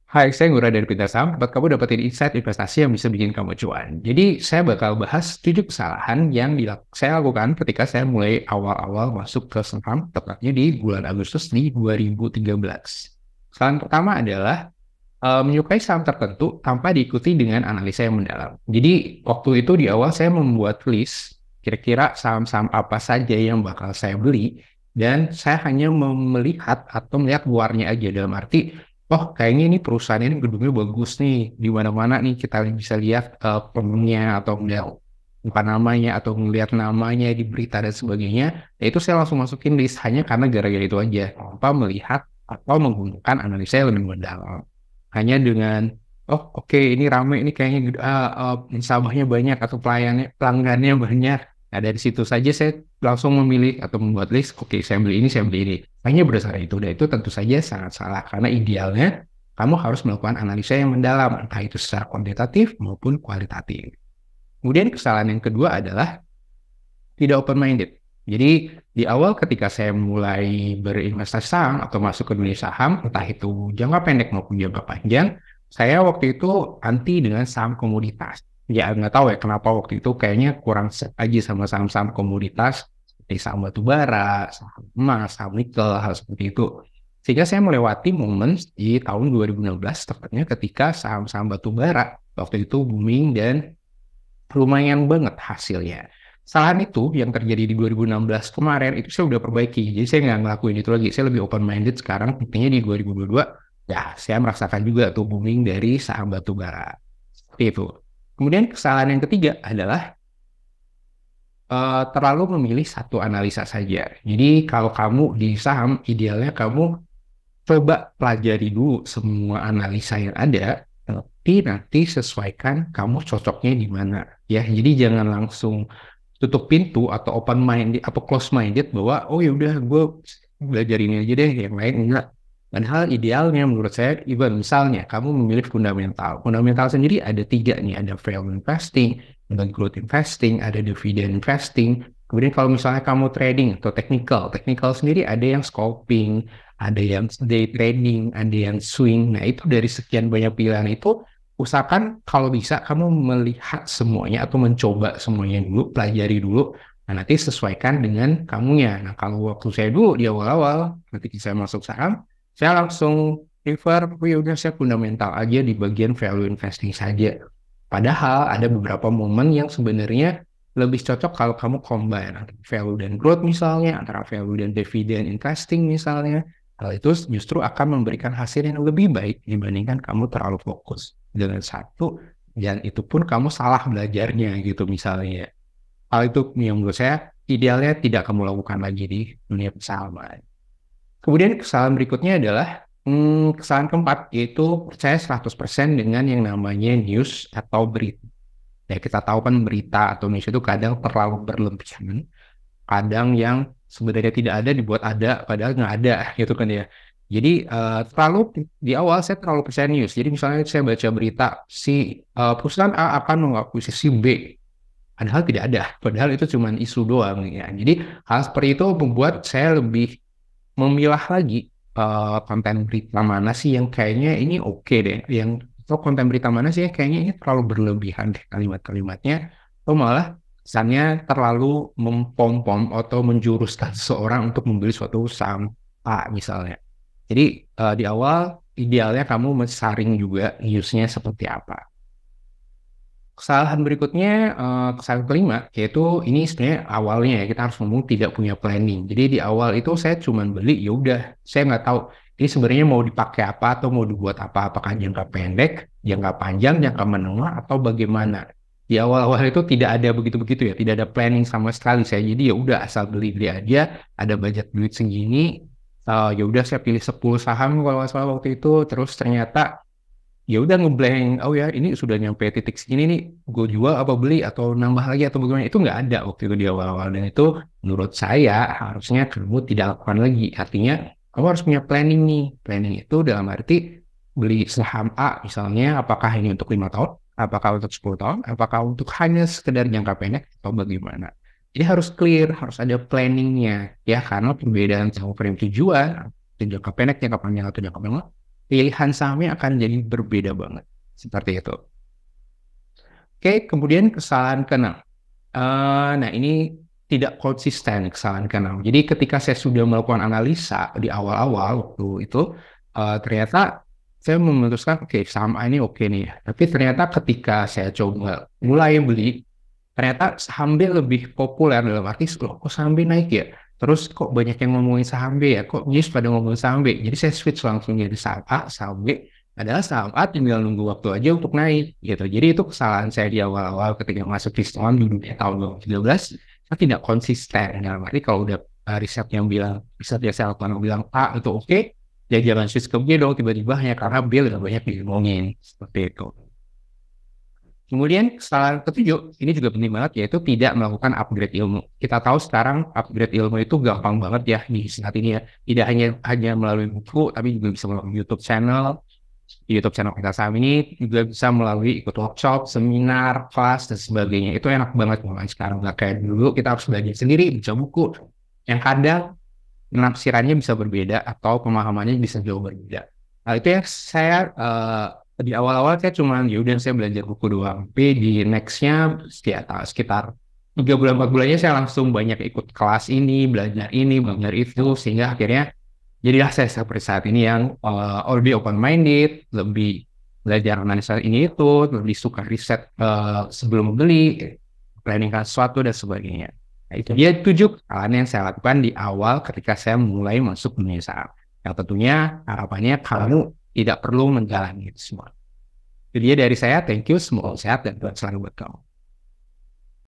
Hai, saya Ngurah dari Pintar Saham, tempat kamu dapetin insight investasi yang bisa bikin kamu cuan. Jadi, saya bakal bahas 7 kesalahan yang saya lakukan ketika saya mulai awal-awal masuk ke saham, tepatnya di bulan Agustus di 2013. Kesalahan pertama adalah menyukai saham tertentu tanpa diikuti dengan analisa yang mendalam. Jadi, waktu itu di awal saya membuat list, kira-kira saham-saham apa saja yang bakal saya beli, dan saya hanya melihat atau melihat luarnya aja, dalam arti oh, kayaknya ini perusahaan ini gedungnya bagus nih. Di mana-mana nih kita bisa lihat pemennya atau melihat apa namanya atau melihat namanya di berita dan sebagainya. Ya itu saya langsung masukin list hanya karena gara-gara itu aja, tanpa melihat atau menggunakan analisa yang lebih mendalam. Hanya dengan oh oke, ini rame, ini kayaknya nasabahnya banyak atau pelanggannya banyak. Nah, dari situ saja saya langsung memilih atau membuat list, oke, saya beli ini, saya beli ini. Hanya berdasarkan itu, dan itu tentu saja sangat salah. Karena idealnya, kamu harus melakukan analisa yang mendalam, entah itu secara kuantitatif maupun kualitatif. Kemudian kesalahan yang kedua adalah tidak open-minded. Jadi, di awal ketika saya mulai berinvestasi saham atau masuk ke dunia saham, entah itu jangka pendek maupun jangka panjang, saya waktu itu anti dengan saham komoditas. Ya, nggak tahu ya kenapa waktu itu kayaknya kurang set aja sama saham-saham komoditas, seperti saham batu bara, saham emas, saham nikel, hal seperti itu. Sehingga saya melewati momen di tahun 2016, tepatnya ketika saham-saham batu bara waktu itu booming dan lumayan banget hasilnya. Kesalahan itu yang terjadi di 2016 kemarin itu saya udah perbaiki. Jadi saya nggak ngelakuin itu lagi. Saya lebih open-minded sekarang. Buktinya di 2022, ya saya merasakan juga tuh booming dari saham batu bara. Seperti itu. Kemudian kesalahan yang ketiga adalah terlalu memilih satu analisa saja. Jadi kalau kamu di saham, idealnya kamu coba pelajari dulu semua analisa yang ada, tapi nanti sesuaikan kamu cocoknya di mana. Ya, jadi jangan langsung tutup pintu atau open minded atau close minded bahwa oh ya udah gue belajar ini aja deh, yang lain enggak. Padahal idealnya menurut saya, even misalnya kamu memilih fundamental. Fundamental sendiri ada 3 nih, ada value investing, ada growth investing, ada dividend investing. Kemudian kalau misalnya kamu trading atau technical sendiri ada yang scalping, ada yang day trading, ada yang swing. Nah itu dari sekian banyak pilihan itu, usahakan kalau bisa kamu melihat semuanya atau mencoba semuanya dulu, pelajari dulu. Nah nanti sesuaikan dengan kamunya. Nah kalau waktu saya dulu di awal-awal, ketika saya masuk saham, saya langsung prefer, oh ya udah saya fundamental aja di bagian value investing saja. Padahal ada beberapa momen yang sebenarnya lebih cocok kalau kamu combine antara value dan growth misalnya, antara value dan dividend investing misalnya. Hal itu justru akan memberikan hasil yang lebih baik dibandingkan kamu terlalu fokus dengan satu, dan itu pun kamu salah belajarnya gitu misalnya. Hal itu yang menurut saya idealnya tidak kamu lakukan lagi di dunia persahaman. Kemudian kesalahan berikutnya adalah kesalahan keempat, yaitu percaya 100% dengan yang namanya news atau berita. Ya, kita tahu kan berita atau news itu kadang terlalu berlebihan, kadang yang sebenarnya tidak ada dibuat ada, padahal nggak ada, gitu kan ya. Jadi terlalu di awal saya terlalu percaya news. Jadi misalnya saya baca berita si perusahaan A akan mengakuisisi B, padahal tidak ada, padahal itu cuma isu doang ya. Jadi hal seperti itu membuat saya lebih memilah lagi konten berita mana sih yang kayaknya ini oke deh, yang atau konten berita mana sih yang kayaknya ini terlalu berlebihan deh kalimat-kalimatnya, atau malah kesannya terlalu mempom-pom atau menjuruskan seseorang untuk membeli suatu saham A misalnya. Jadi di awal idealnya kamu mensaring juga newsnya seperti apa. Kesalahan berikutnya, kesalahan kelima, yaitu ini sebenarnya awalnya ya, kita harus ngomong tidak punya planning. Jadi di awal itu saya cuma beli, ya udah, saya nggak tahu ini sebenarnya mau dipakai apa atau mau dibuat apa, apakah jangka pendek, jangka panjang, jangka menengah, atau bagaimana. Di awal-awal itu tidak ada begitu-begitu ya, tidak ada planning sama sekali saya. Jadi ya udah asal beli-beli aja, ada budget duit segini, ya udah saya pilih 10 saham kalau nggak salah waktu itu, terus ternyata ya udah ngeblank, oh ya ini sudah nyampe titik segini nih, gue jual apa beli atau nambah lagi atau bagaimana, itu nggak ada waktu itu di awal-awal. Dan itu menurut saya harusnya kamu tidak lakukan lagi. Artinya kamu harus punya planning nih. Planning itu dalam arti beli saham A misalnya, apakah ini untuk 5 tahun, apakah untuk 10 tahun, apakah untuk hanya sekedar jangka pendek atau bagaimana. Jadi harus clear, harus ada planningnya ya, karena perbedaan sama frame tujuan jangka pendek, jangka panjang atau jangka menengah pilihan sahamnya akan jadi berbeda banget. Seperti itu. Oke, kemudian kesalahan keenam. Nah, ini tidak konsisten kesalahan keenam. Jadi ketika saya sudah melakukan analisa di awal-awal waktu itu, ternyata saya memutuskan, oke, saham A ini oke nih. Tapi ternyata ketika saya coba mulai beli, ternyata saham B lebih populer dalam arti, loh, kok saham B naik ya? Terus kok banyak yang ngomongin saham B ya? Kok news pada ngomongin saham B? Jadi saya switch langsung jadi saham A, saham B. Adalah saham A tinggal nunggu waktu aja untuk naik gitu. Jadi itu kesalahan saya di awal-awal ketika masuk di dulu di tahun 2013. Saya tidak konsisten. Dalam arti kalau udah riset yang saya lakukan bilang A itu oke, ya jangan switch ke B dong tiba-tiba hanya karena B lebih banyak diomongin seperti itu. Kemudian kesalahan ketujuh, ini juga penting banget, yaitu tidak melakukan upgrade ilmu. Kita tahu sekarang upgrade ilmu itu gampang banget ya di saat ini ya. Tidak hanya melalui buku, tapi juga bisa melalui YouTube channel. Di YouTube channel kita saham ini juga bisa melalui ikut workshop, seminar, kelas, dan sebagainya. Itu enak banget mulai sekarang. Nggak kayak dulu kita harus belajar sendiri, baca buku. Yang kadang penafsirannya bisa berbeda atau pemahamannya bisa jauh berbeda. Nah, itu yang saya di awal-awal saya cuma yaudah saya belajar buku doang. Tapi di nextnya sekitar 3 bulan 4 bulannya saya langsung banyak ikut kelas ini, belajar itu, sehingga akhirnya jadilah saya seperti saat ini yang lebih open minded, lebih belajar analisa ini itu, lebih suka riset sebelum beli, planningkan sesuatu dan sebagainya. Nah, itu dia 7 kesalahan yang saya lakukan di awal ketika saya mulai masuk dunia saham. Yang tentunya harapannya kamu tidak perlu menjalani itu semua. Jadi dari saya, thank you, semoga sehat dan selalu buat kamu.